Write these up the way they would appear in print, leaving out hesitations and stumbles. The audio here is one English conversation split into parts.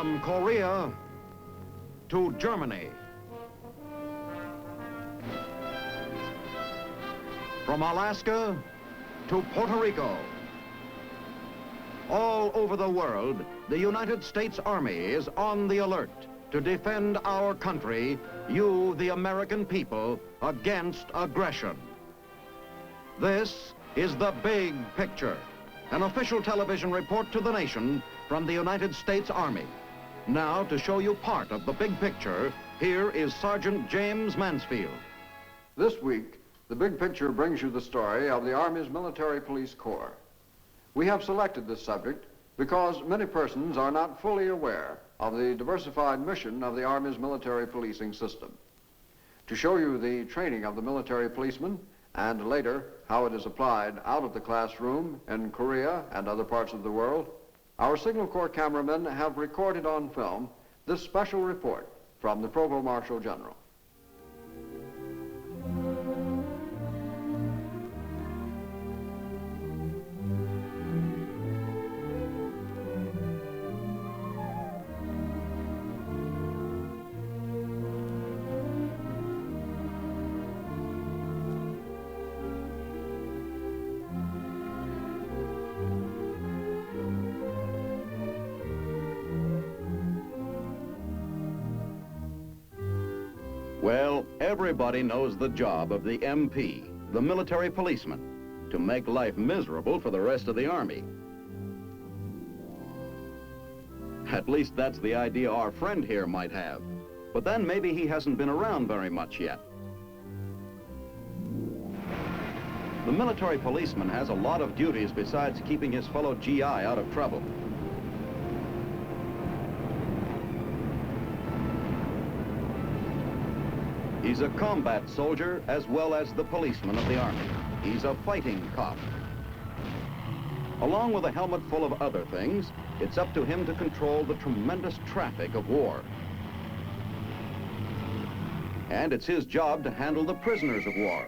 From Korea to Germany. From Alaska to Puerto Rico. All over the world, the United States Army is on the alert to defend our country, you, the American people, against aggression. This is The Big Picture, an official television report to the nation from the United States Army. Now, to show you part of the big picture, here is Sergeant James Mansfield. This week, The Big Picture brings you the story of the Army's Military Police Corps. We have selected this subject because many persons are not fully aware of the diversified mission of the Army's military policing system. To show you the training of the military policeman and later how it is applied out of the classroom in Korea and other parts of the world, our Signal Corps cameramen have recorded on film this special report from the Provost Marshal General. Well, everybody knows the job of the MP, the military policeman, to make life miserable for the rest of the Army. At least that's the idea our friend here might have. But then maybe he hasn't been around very much yet. The military policeman has a lot of duties besides keeping his fellow GI out of trouble. He's a combat soldier as well as the policeman of the Army. He's a fighting cop. Along with a helmet full of other things, it's up to him to control the tremendous traffic of war. And it's his job to handle the prisoners of war.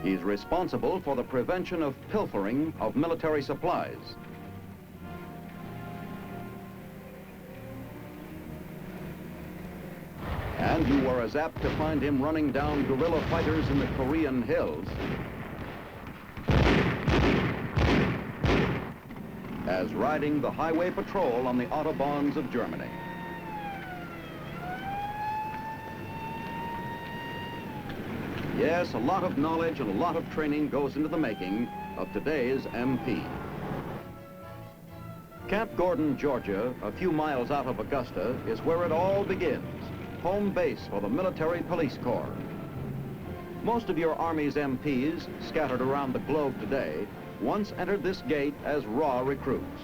He's responsible for the prevention of pilfering of military supplies. And you are as apt to find him running down guerrilla fighters in the Korean hills as riding the highway patrol on the autobahns of Germany. Yes, a lot of knowledge and a lot of training goes into the making of today's MP. Camp Gordon, Georgia, a few miles out of Augusta, is where it all begins, home base for the Military Police Corps. Most of your Army's MPs, scattered around the globe today, once entered this gate as raw recruits.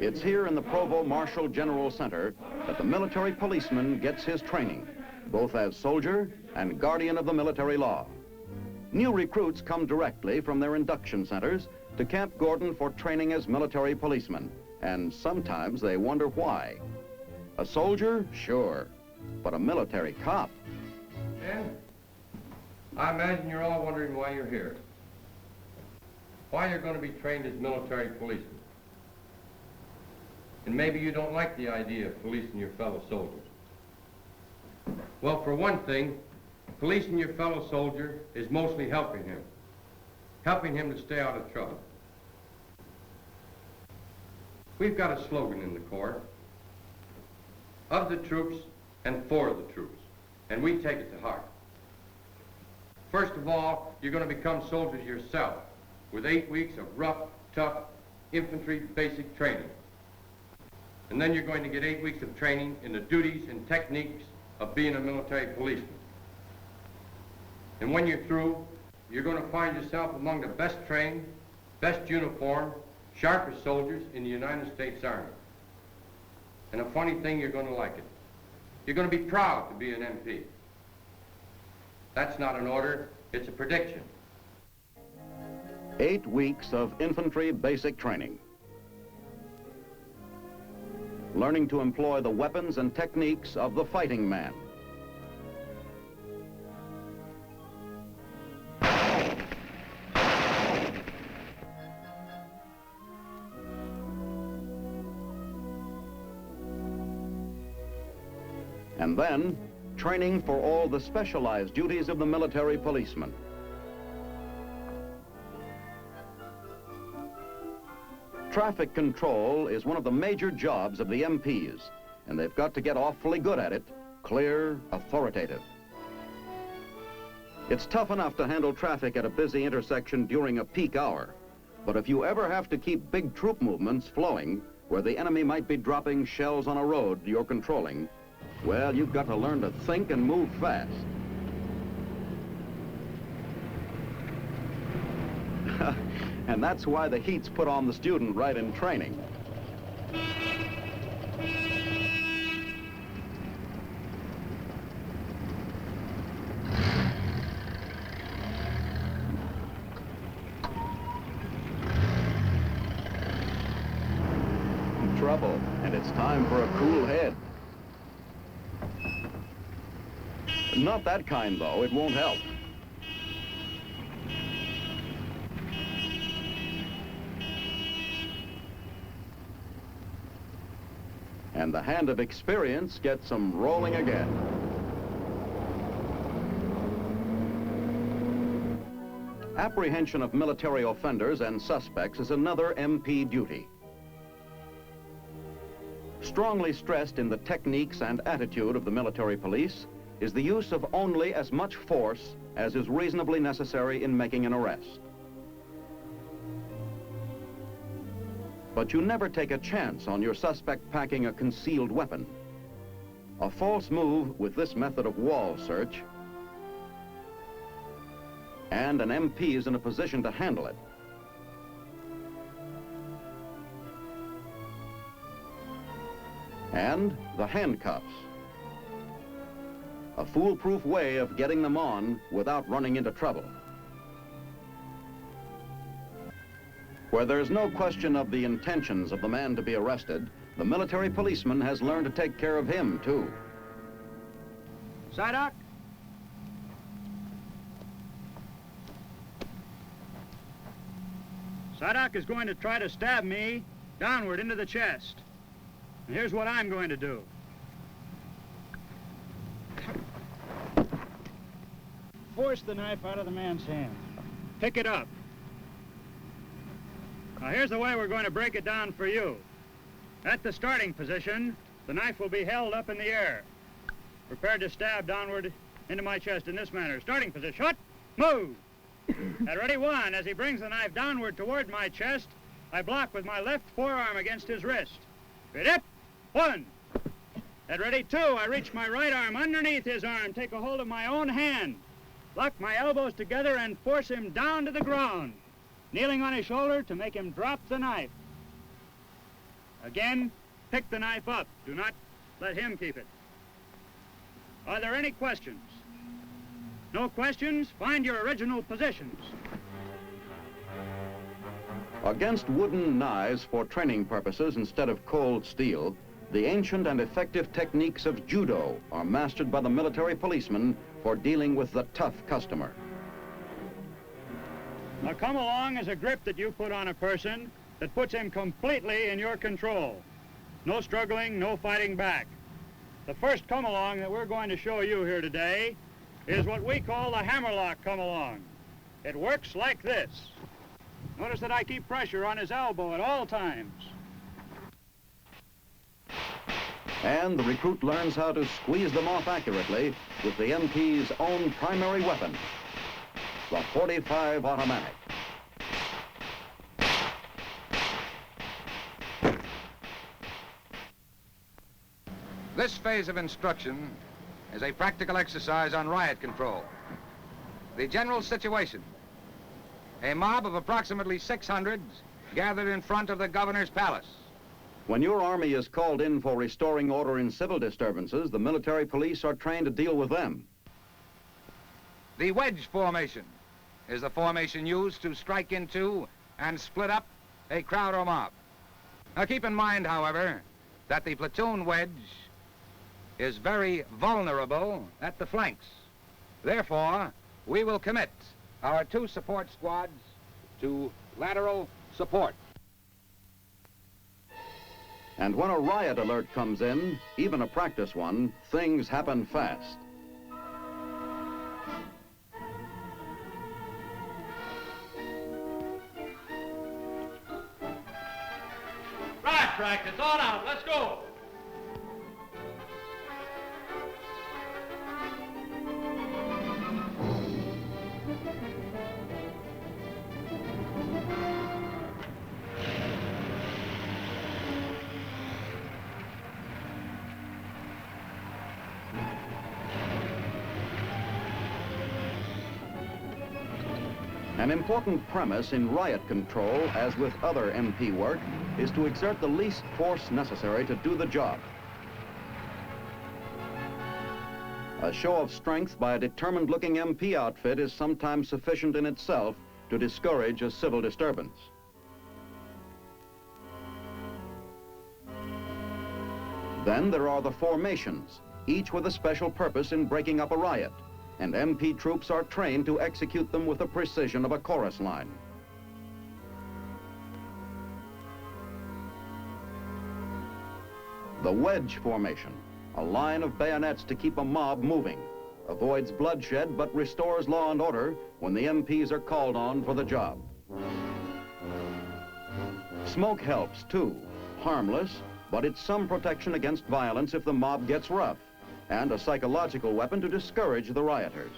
It's here in the Provost Marshal General Center that the military policeman gets his training, both as soldier and guardian of the military law. New recruits come directly from their induction centers to Camp Gordon for training as military policemen, and sometimes they wonder why. A soldier? Sure, but a military cop? And I imagine you're all wondering why you're here. Why you're going to be trained as military policemen. And maybe you don't like the idea of policing your fellow soldiers. Well, for one thing, policing your fellow soldier is mostly helping him to stay out of trouble. We've got a slogan in the Corps: of the troops and for the troops, and we take it to heart. First of all, you're going to become soldiers yourself with 8 weeks of rough, tough infantry basic training. And then you're going to get 8 weeks of training in the duties and techniques of being a military policeman. And when you're through, you're going to find yourself among the best trained, best uniformed, sharpest soldiers in the United States Army. And a funny thing, you're going to like it. you're going to be proud to be an MP. That's not an order, it's a prediction. 8 weeks of infantry basic training. Learning to employ the weapons and techniques of the fighting man. And then, training for all the specialized duties of the military policeman. Traffic control is one of the major jobs of the MPs, and they've got to get awfully good at it, clear, authoritative. It's tough enough to handle traffic at a busy intersection during a peak hour, but if you ever have to keep big troop movements flowing where the enemy might be dropping shells on a road you're controlling, well, you've got to learn to think and move fast. And that's why the heat's put on the student right in training. Trouble, and it's time for a cool head. Not that kind, though. It won't help. And the hand of experience gets them rolling again. Apprehension of military offenders and suspects is another MP duty. Strongly stressed in the techniques and attitude of the military police is the use of only as much force as is reasonably necessary in making an arrest. But you never take a chance on your suspect packing a concealed weapon. A false move with this method of wall search, and an MP is in a position to handle it. And the handcuffs. A foolproof way of getting them on without running into trouble. Where there's no question of the intentions of the man to be arrested, the military policeman has learned to take care of him, too. Psyduck? Psyduck is going to try to stab me downward into the chest. And here's what I'm going to do. Force the knife out of the man's hand. Pick it up. Now here's the way we're going to break it down for you. At the starting position, the knife will be held up in the air, prepared to stab downward into my chest in this manner. Starting position, shut, move. At ready, 1, as he brings the knife downward toward my chest, I block with my left forearm against his wrist. Ready, 1. At ready, 2, I reach my right arm underneath his arm, take a hold of my own hand, lock my elbows together and force him down to the ground, kneeling on his shoulder to make him drop the knife. Again, pick the knife up. Do not let him keep it. Are there any questions? No questions? Find your original positions. Against wooden knives for training purposes instead of cold steel, the ancient and effective techniques of judo are mastered by the military policeman for dealing with the tough customer. Now come along is a grip that you put on a person that puts him completely in your control. No struggling, no fighting back. The first come along that we're going to show you here today is what we call the hammerlock come along. It works like this. Notice that I keep pressure on his elbow at all times. And the recruit learns how to squeeze them off accurately with the MP's own primary weapon, the .45 automatic. This phase of instruction is a practical exercise on riot control. The general situation: a mob of approximately 600 gathered in front of the governor's palace. When your Army is called in for restoring order in civil disturbances, the military police are trained to deal with them. The Wedge Formation is the formation used to strike into and split up a crowd or mob. Now keep in mind, however, that the platoon wedge is very vulnerable at the flanks. Therefore, we will commit our 2 support squads to lateral support. And when a riot alert comes in, even a practice one, things happen fast. Right, practice, on out, let's go. An important premise in riot control, as with other MP work, is to exert the least force necessary to do the job. A show of strength by a determined-looking MP outfit is sometimes sufficient in itself to discourage a civil disturbance. Then there are the formations, each with a special purpose in breaking up a riot, and MP troops are trained to execute them with the precision of a chorus line. The Wedge Formation, a line of bayonets to keep a mob moving, avoids bloodshed but restores law and order when the MPs are called on for the job. Smoke helps too, harmless, but it's some protection against violence if the mob gets rough, and a psychological weapon to discourage the rioters.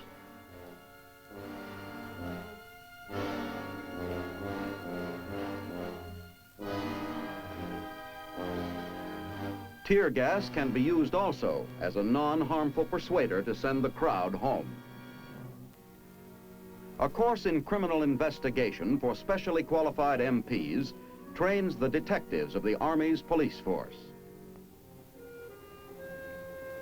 Tear gas can be used also as a non-harmful persuader to send the crowd home. A course in criminal investigation for specially qualified MPs trains the detectives of the Army's police force.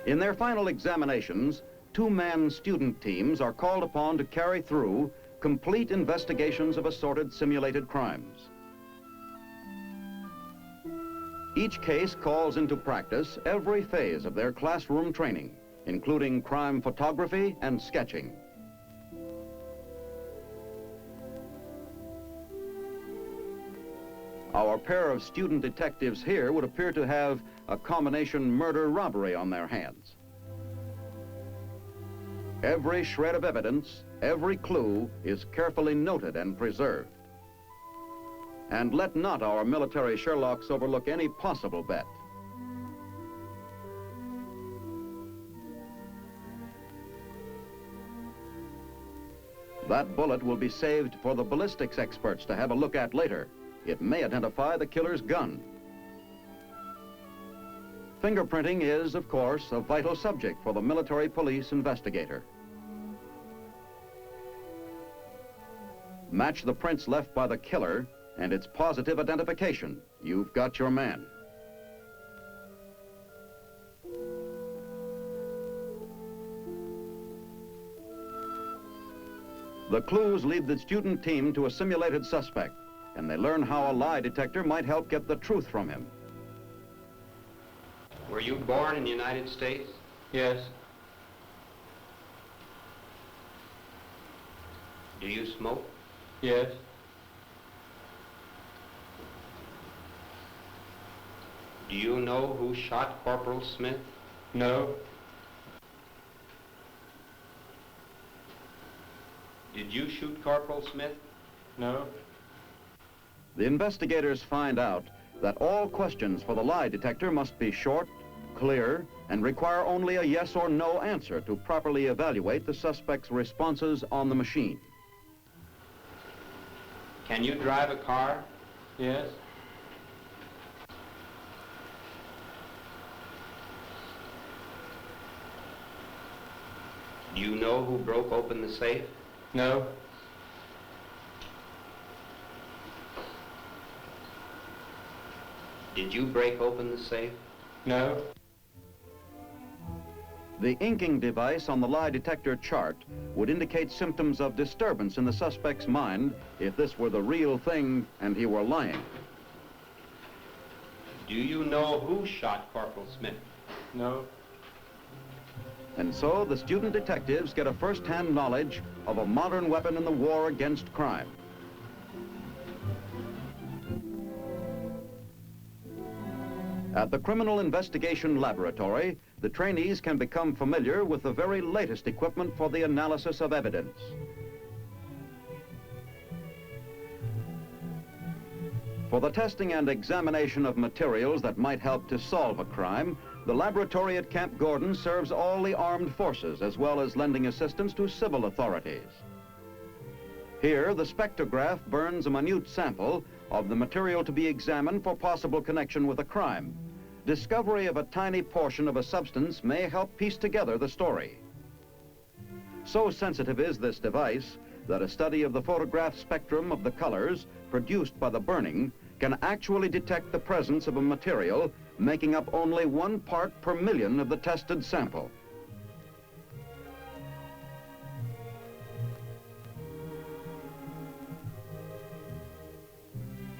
In their final examinations, 2-man student teams are called upon to carry through complete investigations of assorted simulated crimes. Each case calls into practice every phase of their classroom training, including crime photography and sketching. Our pair of student detectives here would appear to have a combination murder-robbery on their hands. Every shred of evidence, every clue is carefully noted and preserved. And let not our military Sherlocks overlook any possible bet. That bullet will be saved for the ballistics experts to have a look at later. It may identify the killer's gun. Fingerprinting is, of course, a vital subject for the military police investigator. Match the prints left by the killer, and it's positive identification. You've got your man. The clues lead the student team to a simulated suspect, and they learn how a lie detector might help get the truth from him. Were you born in the United States? Yes. Do you smoke? Yes. Do you know who shot Corporal Smith? No. Did you shoot Corporal Smith? No. The investigators find out that all questions for the lie detector must be short, clear, and require only a yes or no answer to properly evaluate the suspect's responses on the machine. Can you drive a car? Yes. Do you know who broke open the safe? No. Do Did you break open the safe? No. The inking device on the lie detector chart would indicate symptoms of disturbance in the suspect's mind if this were the real thing and he were lying. Do you know who shot Corporal Smith? No. And so the student detectives get a first-hand knowledge of a modern weapon in the war against crime. At the Criminal Investigation Laboratory, the trainees can become familiar with the very latest equipment for the analysis of evidence. For the testing and examination of materials that might help to solve a crime, the laboratory at Camp Gordon serves all the armed forces as well as lending assistance to civil authorities. Here, the spectrograph burns a minute sample of the material to be examined for possible connection with a crime. Discovery of a tiny portion of a substance may help piece together the story. So sensitive is this device that a study of the photograph spectrum of the colors produced by the burning can actually detect the presence of a material making up only 1 part per million of the tested sample.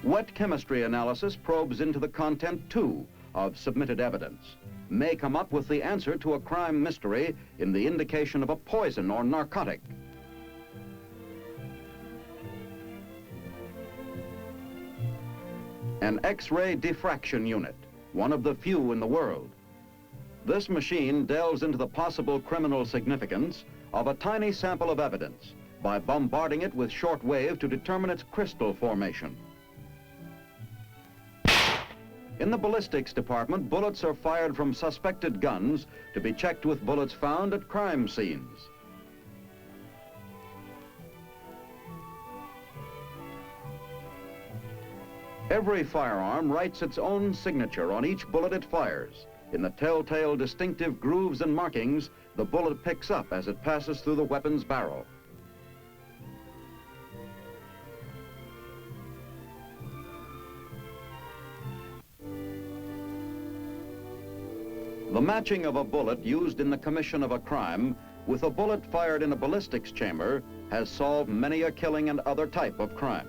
Wet chemistry analysis probes into the content, too, of submitted evidence, may come up with the answer to a crime mystery in the indication of a poison or narcotic. An X-ray diffraction unit, one of the few in the world. This machine delves into the possible criminal significance of a tiny sample of evidence by bombarding it with short wave to determine its crystal formation. In the ballistics department, bullets are fired from suspected guns to be checked with bullets found at crime scenes. Every firearm writes its own signature on each bullet it fires. In the telltale distinctive grooves and markings the bullet picks up as it passes through the weapon's barrel. The matching of a bullet used in the commission of a crime with a bullet fired in a ballistics chamber has solved many a killing and other type of crime.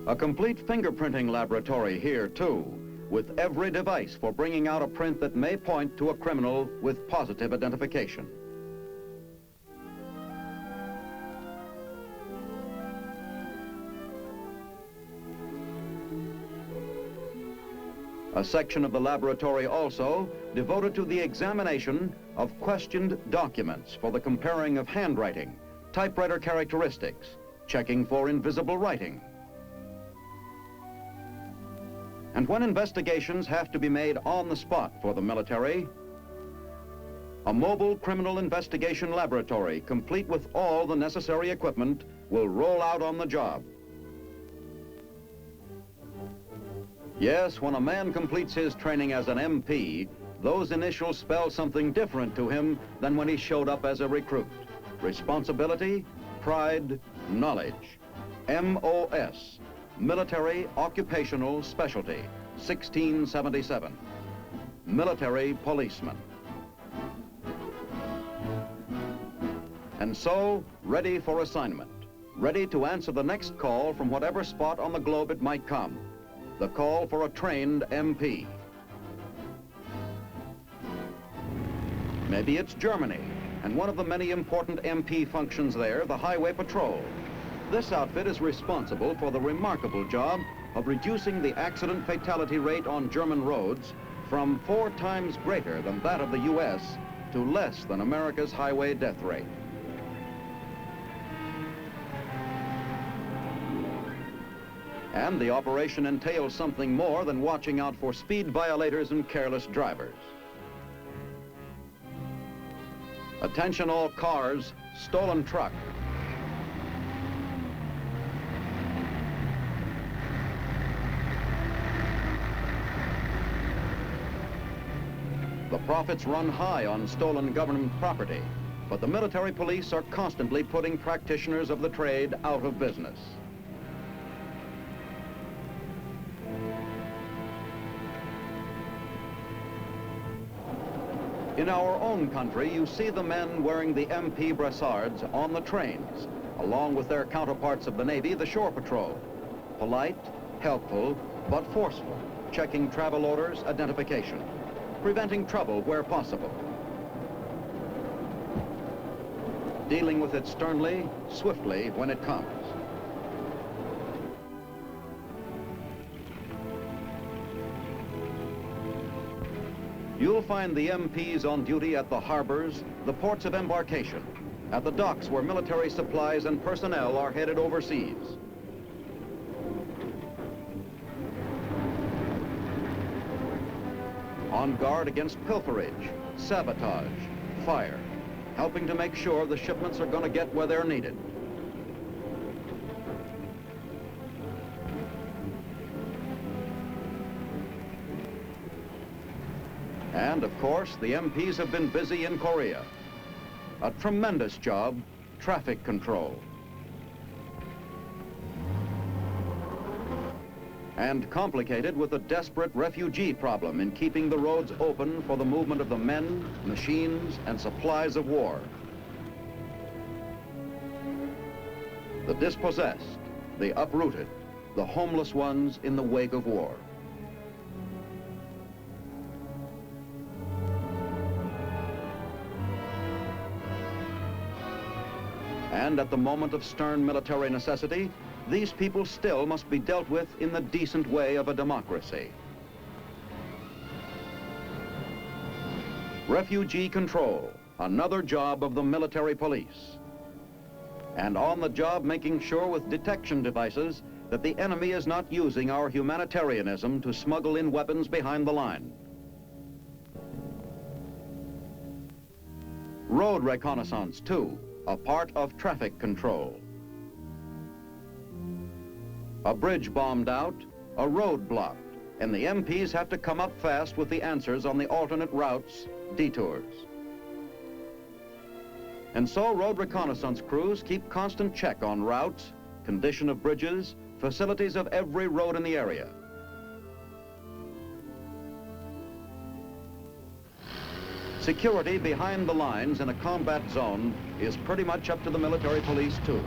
A complete fingerprinting laboratory here, too, with every device for bringing out a print that may point to a criminal with positive identification. A section of the laboratory also devoted to the examination of questioned documents for the comparing of handwriting, typewriter characteristics, checking for invisible writing. And when investigations have to be made on the spot for the military, a mobile criminal investigation laboratory, complete with all the necessary equipment, will roll out on the job. Yes, when a man completes his training as an MP, those initials spell something different to him than when he showed up as a recruit. Responsibility, pride, knowledge. MOS, Military Occupational Specialty, 1677. Military Policeman. And so, ready for assignment. Ready to answer the next call from whatever spot on the globe it might come. The call for a trained MP. Maybe it's Germany, and one of the many important MP functions there, the Highway Patrol. This outfit is responsible for the remarkable job of reducing the accident fatality rate on German roads from 4 times greater than that of the U.S. to less than America's highway death rate. And the operation entails something more than watching out for speed violators and careless drivers. Attention all cars, stolen truck. The profits run high on stolen government property, but the military police are constantly putting practitioners of the trade out of business. In our own country, you see the men wearing the MP brassards on the trains, along with their counterparts of the Navy, the shore patrol. Polite, helpful, but forceful, checking travel orders, identification, preventing trouble where possible. Dealing with it sternly, swiftly when it comes. You'll find the MPs on duty at the harbors, the ports of embarkation, at the docks where military supplies and personnel are headed overseas. On guard against pilferage, sabotage, fire, helping to make sure the shipments are going to get where they're needed. And of course, the MPs have been busy in Korea. A tremendous job, traffic control. And complicated with the desperate refugee problem in keeping the roads open for the movement of the men, machines, and supplies of war. The dispossessed, the uprooted, the homeless ones in the wake of war. And at the moment of stern military necessity, these people still must be dealt with in the decent way of a democracy. Refugee control, another job of the military police. And on the job making sure with detection devices that the enemy is not using our humanitarianism to smuggle in weapons behind the line. Road reconnaissance, too, a part of traffic control. A bridge bombed out, a road blocked, and the MPs have to come up fast with the answers on the alternate routes, detours. And so road reconnaissance crews keep constant check on routes, condition of bridges, facilities of every road in the area. Security behind the lines in a combat zone is pretty much up to the military police, too.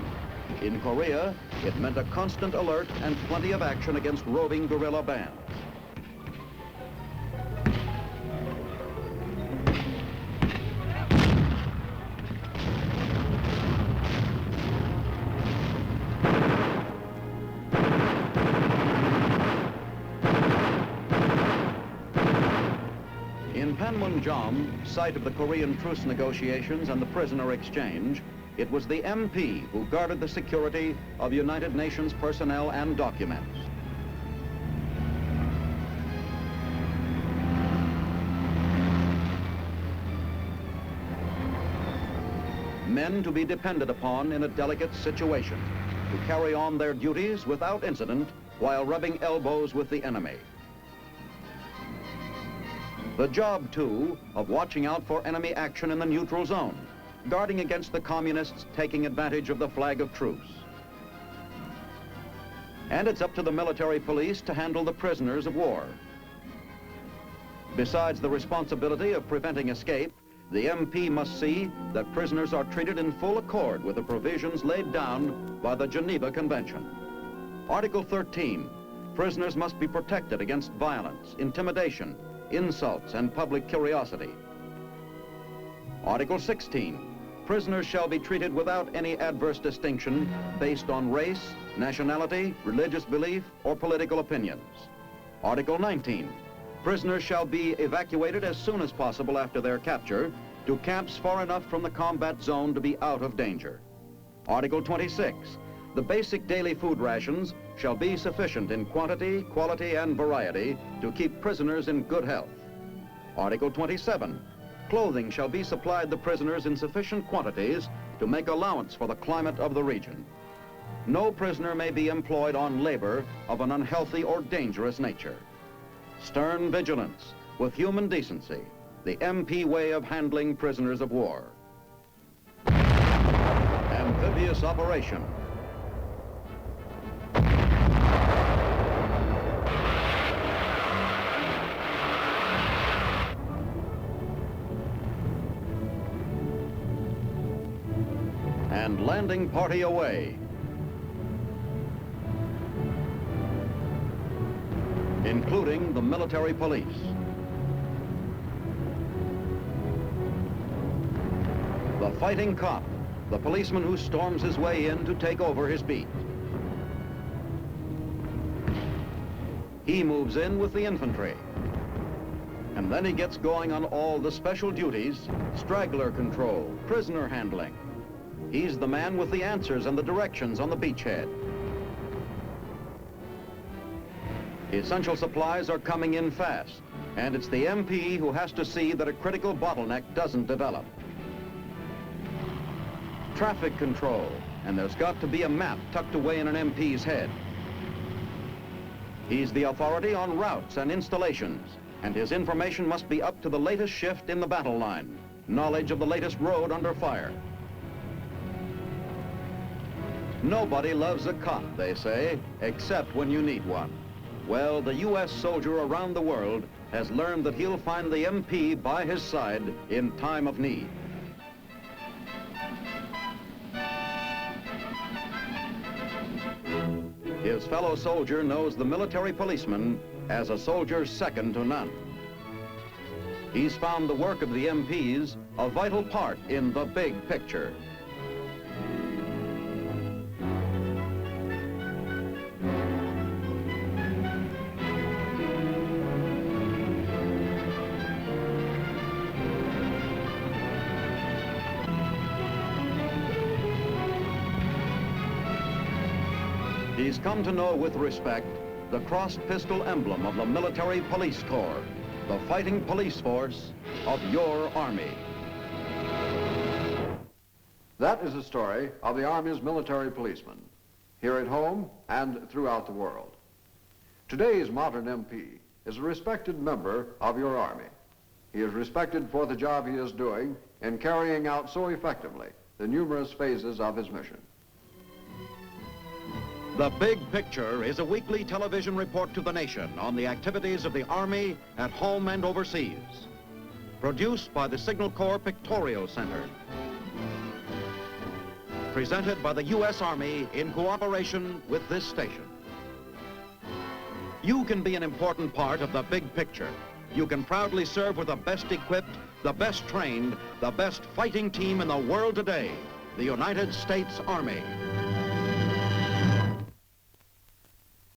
In Korea, it meant a constant alert and plenty of action against roving guerrilla bands. In Panmunjom, site of the Korean truce negotiations and the prisoner exchange, it was the MP who guarded the security of United Nations personnel and documents. Men to be depended upon in a delicate situation, to carry on their duties without incident while rubbing elbows with the enemy. The job, too, of watching out for enemy action in the neutral zone, guarding against the communists taking advantage of the flag of truce. And it's up to the military police to handle the prisoners of war. Besides the responsibility of preventing escape, the MP must see that prisoners are treated in full accord with the provisions laid down by the Geneva Convention. Article 13, prisoners must be protected against violence, intimidation, insults, and public curiosity. Article 16, prisoners shall be treated without any adverse distinction based on race, nationality, religious belief, or political opinions. Article 19, prisoners shall be evacuated as soon as possible after their capture to camps far enough from the combat zone to be out of danger. Article 26, the basic daily food rations shall be sufficient in quantity, quality, and variety to keep prisoners in good health. Article 27, clothing shall be supplied the prisoners in sufficient quantities to make allowance for the climate of the region. No prisoner may be employed on labor of an unhealthy or dangerous nature. Stern vigilance with human decency, the MP way of handling prisoners of war. Amphibious operation. landing party away, including the military police. The fighting cop, the policeman who storms his way in to take over his beat. He moves in with the infantry. And then he gets going on all the special duties, straggler control, prisoner handling. He's the man with the answers and the directions on the beachhead. Essential supplies are coming in fast, and it's the MP who has to see that a critical bottleneck doesn't develop. Traffic control, and there's got to be a map tucked away in an MP's head. He's the authority on routes and installations, and his information must be up to the latest shift in the battle line, knowledge of the latest road under fire. Nobody loves a cop, they say, except when you need one. Well, the U.S. soldier around the world has learned that he'll find the MP by his side in time of need. His fellow soldier knows the military policeman as a soldier second to none. He's found the work of the MPs a vital part in the big picture. He's come to know with respect the crossed pistol emblem of the Military Police Corps, the fighting police force of your Army. That is the story of the Army's military policeman, here at home and throughout the world. Today's modern MP is a respected member of your Army. He is respected for the job he is doing in carrying out so effectively the numerous phases of his mission. The Big Picture is a weekly television report to the nation on the activities of the Army at home and overseas. Produced by the Signal Corps Pictorial Center. Presented by the U.S. Army in cooperation with this station. You can be an important part of the big picture. You can proudly serve with the best equipped, the best trained, the best fighting team in the world today, the United States Army.